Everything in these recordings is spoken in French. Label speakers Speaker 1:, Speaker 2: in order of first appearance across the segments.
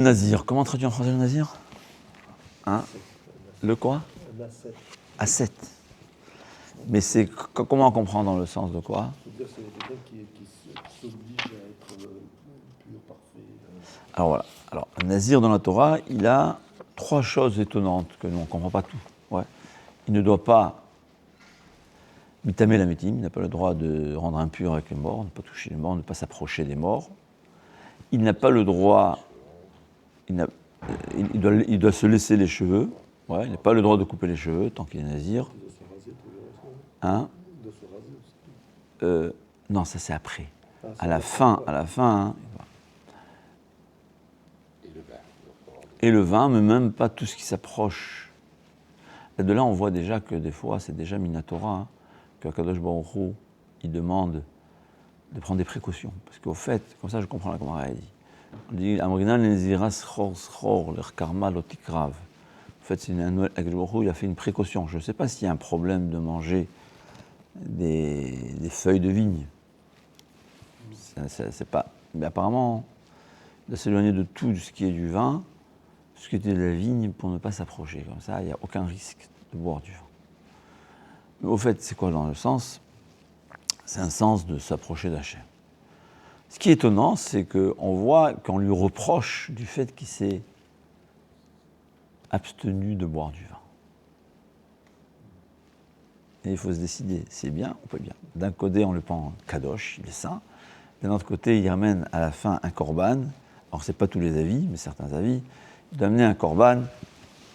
Speaker 1: Nazir, comment traduire en français le nazir? Hein? Le quoi? Ascète. Mais c'est comment on comprend dans le sens de quoi?
Speaker 2: C'est-à-dire c'est quelqu'un qui s'oblige à être pur, parfait.
Speaker 1: Alors voilà. Alors, un nazir dans la Torah, il a trois choses étonnantes que nous on ne comprend pas tout. Ouais. Il ne doit pas mitamer la métime, il n'a pas le droit de rendre impur avec les morts, ne pas toucher les morts, ne pas s'approcher des morts. Il n'a pas le droit, il doit se laisser les cheveux. Ouais, il n'a pas le droit de couper les cheveux tant qu'il est nazir.
Speaker 2: Il doit se raser pour le reste.
Speaker 1: Hein?
Speaker 2: Il doit se raser aussi.
Speaker 1: Non, ça c'est après.
Speaker 2: Ah,
Speaker 1: À la fin, hein, et le vin, mais même pas tout ce qui s'approche. Et de là, on voit déjà que des fois, c'est déjà Minatora, hein, que Kadosh Baruch Hu, il demande de prendre des précautions. Parce qu'au fait, comme ça je comprends la Gemara, elle dit. On dit, Amrinan Nezira Schor, leur karma lotikrav. En fait, Kadosh Baruch Hu, il a fait une précaution. Je ne sais pas s'il y a un problème de manger des feuilles de vigne. C'est pas. Mais apparemment, de s'éloigner de tout ce qui est du vin, ce qui était de la vigne, pour ne pas s'approcher. Comme ça, il n'y a aucun risque de boire du vin. Mais au fait, c'est quoi dans le sens? C'est un sens de s'approcher d'Hachem. Ce qui est étonnant, c'est qu'on voit qu'on lui reproche du fait qu'il s'est abstenu de boire du vin. Et il faut se décider, c'est bien ou pas bien. D'un côté, on le prend kadosh, il est saint. D'un autre côté, il ramène à la fin un korban. Alors, ce n'est pas tous les avis, mais certains avis. Il doit amener un korban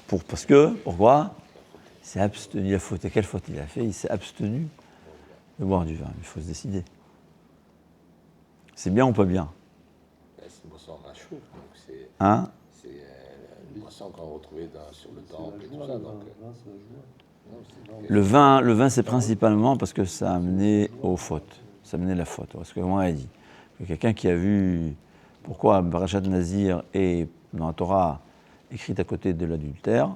Speaker 1: pourquoi? Il s'est abstenu. Il a fauté. Quelle faute il a fait? Il s'est abstenu de boire du vin. Il faut se décider. C'est bien ou pas bien?
Speaker 3: C'est une boisson à chaud, donc c'est une boisson qu'on retrouvait sur le temple et tout ça. Donc,
Speaker 1: le vin, c'est principalement parce que ça a amené aux fautes. Ça a amené la faute. Parce que moi, il dit que quelqu'un qui a vu pourquoi Parashat Nazir est dans la Torah écrite à côté de l'adultère,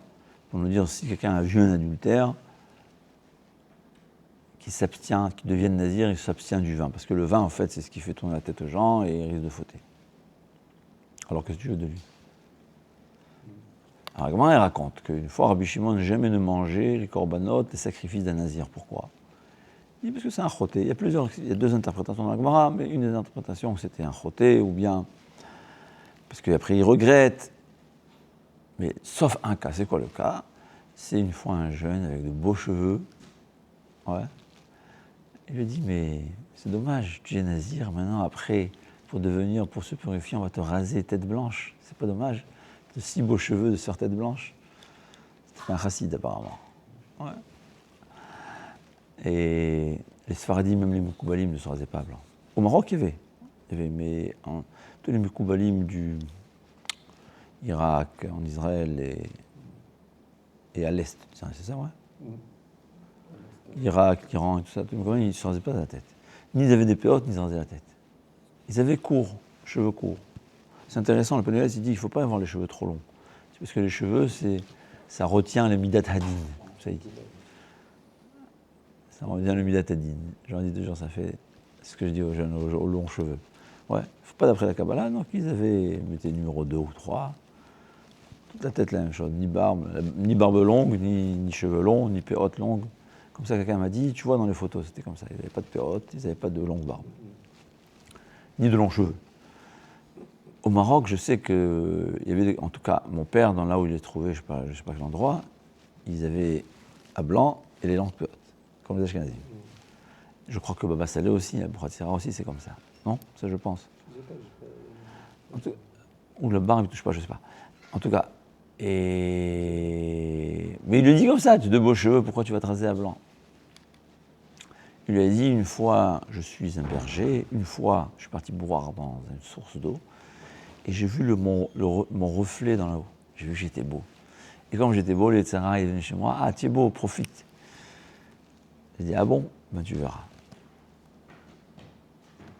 Speaker 1: pour nous dire si quelqu'un a vu un adultère, qui s'abstient, qui devienne nazir, il s'abstient du vin. Parce que le vin, en fait, c'est ce qui fait tourner la tête aux gens et il risque de fauter. Alors qu'est-ce que tu veux de lui? Alors, comment elle raconte qu'une fois, Rabbi Shimon n'a jamais mangé les corbanotes, les sacrifices d'un nazir. Pourquoi? Il dit parce que c'est un choté. Il y a deux interprétations dans la Gemara, mais une des interprétations, c'était un choté, ou bien parce qu'après il regrette. Mais sauf un cas. C'est quoi le cas? C'est une fois un jeune avec de beaux cheveux. Ouais. Il lui dit, mais c'est dommage, tu es nazir, maintenant, après, pour se purifier, on va te raser tête blanche. C'est pas dommage, de si beaux cheveux, de se faire tête blanche. C'était un chassid, apparemment. Ouais. Et les Sfaradim, même les Moukoubalim, ne se rasaient pas blancs. Au Maroc, il y avait mais tous les Moukoubalim du Irak, en Israël et à l'Est, c'est ça, ouais? Irak, l'Iran et tout ça, ils ne se rasaient pas la tête. Ni ils avaient des péotes, ni ils se rasaient la tête. Ils avaient cheveux courts. C'est intéressant, le Pénélas, il dit qu'il ne faut pas avoir les cheveux trop longs. C'est parce que les cheveux, ça retient le midat hadin. Ça retient le midat hadin. J'en dis toujours, ça fait ce que je dis aux jeunes, aux longs cheveux. Ouais, faut pas d'après la Kabbalah, donc ils mettaient numéro 2 ou 3. Toute la tête la même chose, ni barbe longue, ni cheveux longs, ni péotes longues. Comme ça, quelqu'un m'a dit, tu vois, dans les photos, c'était comme ça. Ils n'avaient pas de péotes, ils n'avaient pas de longue barbe. Ni de longs cheveux. Au Maroc, je sais qu'il y avait, en tout cas, mon père, dans là où il les trouvait, je ne sais pas quel endroit, ils avaient à blanc et les longues péotes, comme les Ashkenazim. Je crois que Baba Saleh aussi, la Bouratsira aussi, c'est comme ça. Non? Ça, je pense. Ou le barbe, il ne touche pas, je ne sais pas. En tout cas, mais il le dit comme ça, tu as de beaux cheveux, pourquoi tu vas te raser à blanc? Il lui a dit, une fois, je suis un berger, une fois, je suis parti boire dans une source d'eau, et j'ai vu mon reflet dans l'eau. J'ai vu que j'étais beau. Et comme j'étais beau, les Tzara, il est venu chez moi, ah, tu es beau, profite. J'ai dit, ah bon? Ben tu verras.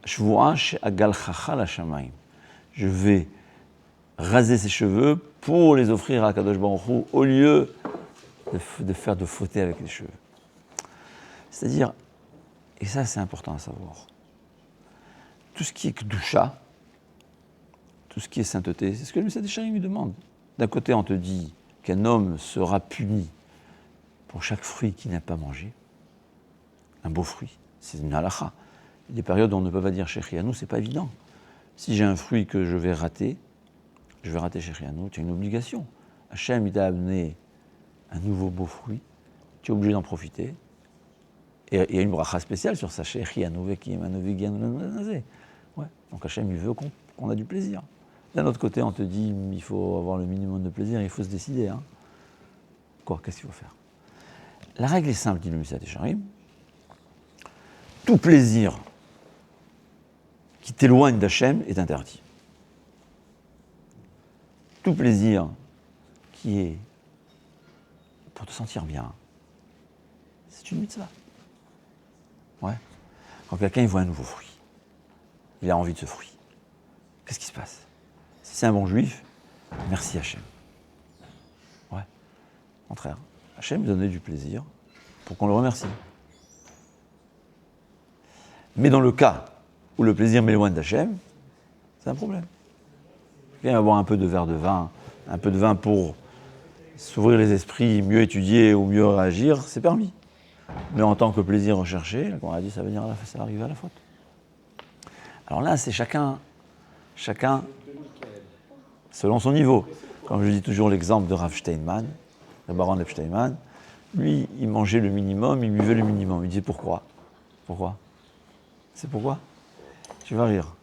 Speaker 1: Je vais raser ses cheveux pour les offrir à Kadosh Baruch Hu, au lieu de faire de fauter avec les cheveux. C'est-à-dire, et ça c'est important à savoir, tout ce qui est Kedusha, tout ce qui est sainteté, c'est ce que le Messager Charim lui demande. D'un côté, on te dit qu'un homme sera puni pour chaque fruit qu'il n'a pas mangé, un beau fruit, c'est une halakha. Il y a des périodes où on ne peut pas dire Shechianu, c'est pas évident. Si j'ai un fruit que je vais rater Shechianu, tu as une obligation. Hachem, il t'a amené un nouveau beau fruit, tu es obligé d'en profiter. Et il y a une bracha spéciale sur ça, Shechianu veki emanu v'gianu. Ouais. Donc Hachem, il veut qu'on a du plaisir. D'un autre côté, on te dit il faut avoir le minimum de plaisir, il faut se décider. Hein. Quoi, qu'est-ce qu'il faut faire? La règle est simple, dit le Messager Charim. Tout plaisir qui t'éloigne d'Hachem est interdit. Tout plaisir qui est pour te sentir bien, c'est une mitzvah. Ouais. Quand quelqu'un il voit un nouveau fruit, il a envie de ce fruit. Qu'est-ce qui se passe? Si c'est un bon juif, merci Hachem. Ouais. Au contraire, Hachem donnait du plaisir pour qu'on le remercie. Mais dans le cas où le plaisir m'éloigne d'Hachem, c'est un problème. Quelqu'un va boire un peu de verre de vin pour s'ouvrir les esprits, mieux étudier ou mieux réagir, c'est permis. Mais en tant que plaisir recherché, comme on a dit, ça va arriver à la faute. Alors là, c'est chacun selon son niveau. Comme je dis toujours l'exemple de Rav Steinman, le baron Lev Steinman, lui, il mangeait le minimum, il buvait le minimum. Il disait pourquoi? Pourquoi? C'est pourquoi? Tu vas rire.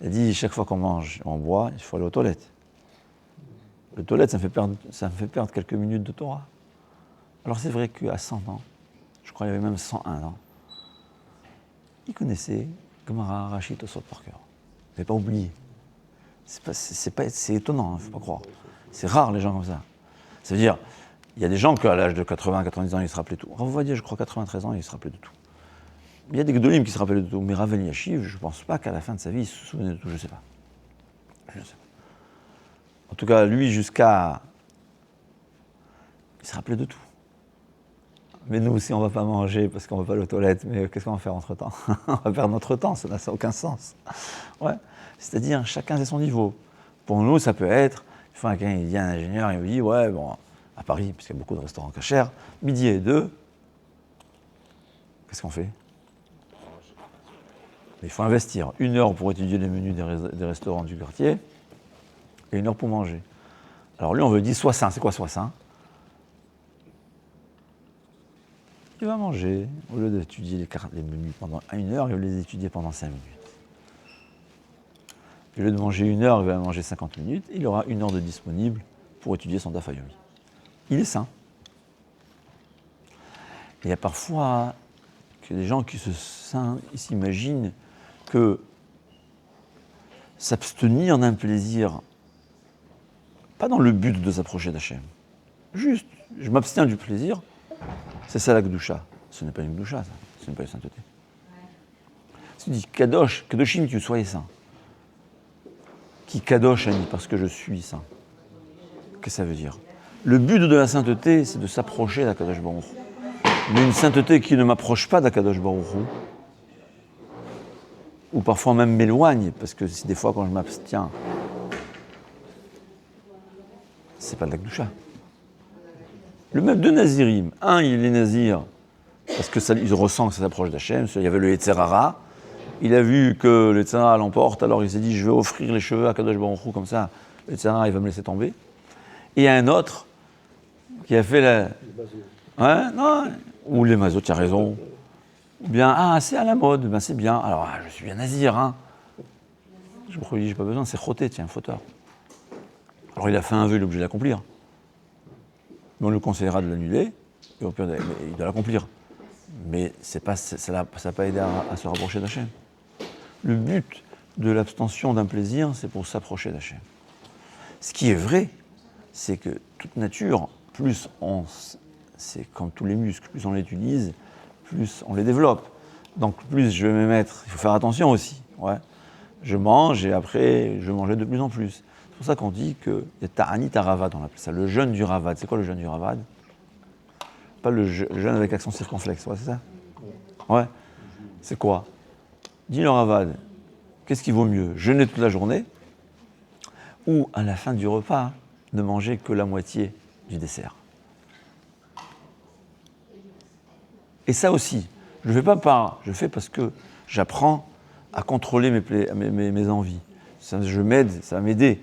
Speaker 1: Il a dit, chaque fois qu'on mange, on boit, il faut aller aux toilettes. Les toilettes, ça me fait perdre quelques minutes de Torah. Alors c'est vrai qu'à 100 ans, je crois qu'il y avait même 101 ans, il connaissait Gemara, Rashi, Tosot par cœur. Il n'avait pas oublié. C'est étonnant, il ne faut pas croire. C'est rare les gens comme ça. Ça veut dire, il y a des gens qu'à l'âge de 80, 90 ans, ils se rappelaient tout. Rav Ovadia, je crois, 93 ans, il se rappelait de tout. Il y a des Gedolim qui se rappellent de tout, mais Rav Eliashiv, je ne pense pas qu'à la fin de sa vie, il se souvenait de tout, je ne sais pas. En tout cas, lui, il se rappelait de tout. Mais nous aussi, on ne va pas manger parce qu'on ne va pas aller aux toilettes, mais qu'est-ce qu'on va faire entre-temps? On va perdre notre temps, ça n'a aucun sens. Ouais. C'est-à-dire, chacun c'est son niveau. Pour nous, ça peut être, il faut quelqu'un, il dit à un ingénieur, il me dit, ouais, bon, à Paris, puisqu'il y a beaucoup de restaurants cachers, midi et 2, qu'est-ce qu'on fait? Il faut investir 1 heure pour étudier les menus des restaurants du quartier et 1 heure pour manger. Alors lui, on veut dire sois sain. C'est quoi sois sain? Il va manger, au lieu d'étudier les menus pendant 1 heure, il va les étudier pendant 5 minutes. Au lieu de manger 1 heure, il va manger 50 minutes, et il aura 1 heure de disponible pour étudier son Daf Yomi. Il est sain. Et il y a parfois que des gens qui ils s'imaginent que s'abstenir d'un plaisir, pas dans le but de s'approcher d'Hachem, juste, je m'abstiens du plaisir, c'est ça la Gdusha. Ce n'est pas une Gdusha, ça. Ce n'est pas une sainteté. Tu dis Kadosh, Kadoshim, tu soyez saint. Qui Kadosh, Ani, parce que je suis saint. Qu'est-ce que ça veut dire? Le but de la sainteté, c'est de s'approcher d'Akadosh Baruch Hu. Mais une sainteté qui ne m'approche pas d'Akadosh Baruch Hu, ou parfois même m'éloigne, parce que des fois quand je m'abstiens, c'est pas de la Gdusha. Le même de Nazirim, il est Nazir, parce qu'il ressent que ça s'approche d'Hachem. Il y avait le Yetzer Hara, il a vu que le Yetzer Hara l'emporte, alors il s'est dit je vais offrir les cheveux à Kadosh Baruch Hu, comme ça, le Yetzer Hara il va me laisser tomber. Et il y a un autre qui a fait la... Ouais, non, ou les mazos, tu as raison. Ou bien, c'est à la mode, ben c'est bien. Alors, je suis un nazir, hein. Je me dis, j'ai pas besoin, c'est choté, tiens, fauteur. Alors, il a fait un vœu, il est obligé d'accomplir. Mais on lui conseillera de l'annuler, et au pire, il doit l'accomplir. Mais ça n'a pas aidé à se rapprocher d'Hachem. Le but de l'abstention d'un plaisir, c'est pour s'approcher d'Hachem. Ce qui est vrai, c'est que toute nature, c'est comme tous les muscles, plus on les utilise, plus on les développe. Donc plus je vais me mettre, il faut faire attention aussi. Ouais. Je mange et après je mangeais de plus en plus. C'est pour ça qu'on dit qu'il y a Ta'anit Ravad, on appelle ça, le jeûne du Ravad. C'est quoi le jeûne du Ravad? Pas le jeûne avec accent circonflexe, ouais, c'est ça? Ouais. C'est quoi? Dis le Ravad, qu'est-ce qui vaut mieux? Jeûner toute la journée ou à la fin du repas, ne manger que la moitié du dessert. Et ça aussi, je ne fais pas je fais parce que j'apprends à contrôler mes envies. Ça va m'aider,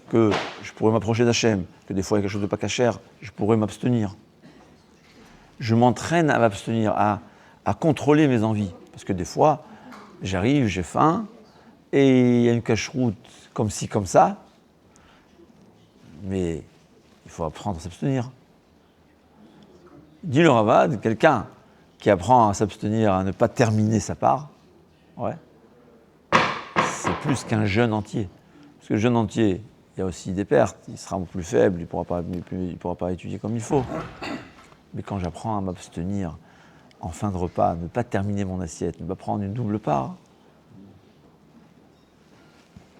Speaker 1: que je pourrais m'approcher d'Hachem, que des fois il y a quelque chose de pas cachère, je pourrais m'abstenir. Je m'entraîne à m'abstenir, à contrôler mes envies. Parce que des fois, j'arrive, j'ai faim, et il y a une cache-route comme ci, comme ça, mais il faut apprendre à s'abstenir. Dit le Ravad, quelqu'un qui apprend à s'abstenir, à ne pas terminer sa part, ouais, c'est plus qu'un jeûne entier. Parce que le jeûne entier, il y a aussi des pertes, il sera plus faible, il ne pourra pas étudier comme il faut. Mais quand j'apprends à m'abstenir en fin de repas, à ne pas terminer mon assiette, ne pas prendre une double part,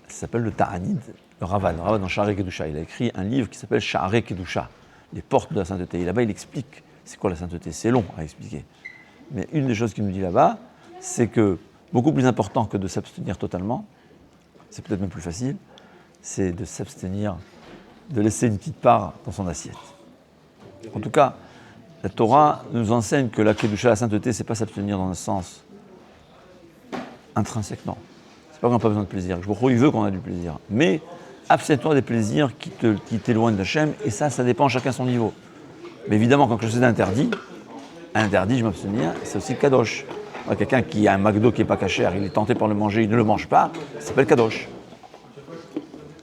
Speaker 1: ça s'appelle le Ta'anid, le Ravad dans Sha'arei Kedusha. Il a écrit un livre qui s'appelle Sha'arei Kedusha, les portes de la sainteté. Et là-bas, il explique c'est quoi la sainteté. C'est long à expliquer. Mais une des choses qu'il nous dit là-bas, c'est que beaucoup plus important que de s'abstenir totalement, c'est peut-être même plus facile, c'est de s'abstenir, de laisser une petite part dans son assiette. En tout cas, la Torah nous enseigne que la Kedusha, la sainteté, c'est pas s'abstenir dans un sens intrinsèque, non. C'est pas qu'on n'a pas besoin de plaisir. Je il veut qu'on ait du plaisir. Mais abstiens-toi des plaisirs qui t'éloignent d'Hachem, et ça dépend chacun son niveau. Mais évidemment, quand quelque chose est interdit, je m'abstenir, c'est aussi kadosh. Quelqu'un qui a un McDo qui n'est pas cachère, il est tenté par le manger, il ne le mange pas, ça s'appelle kadosh.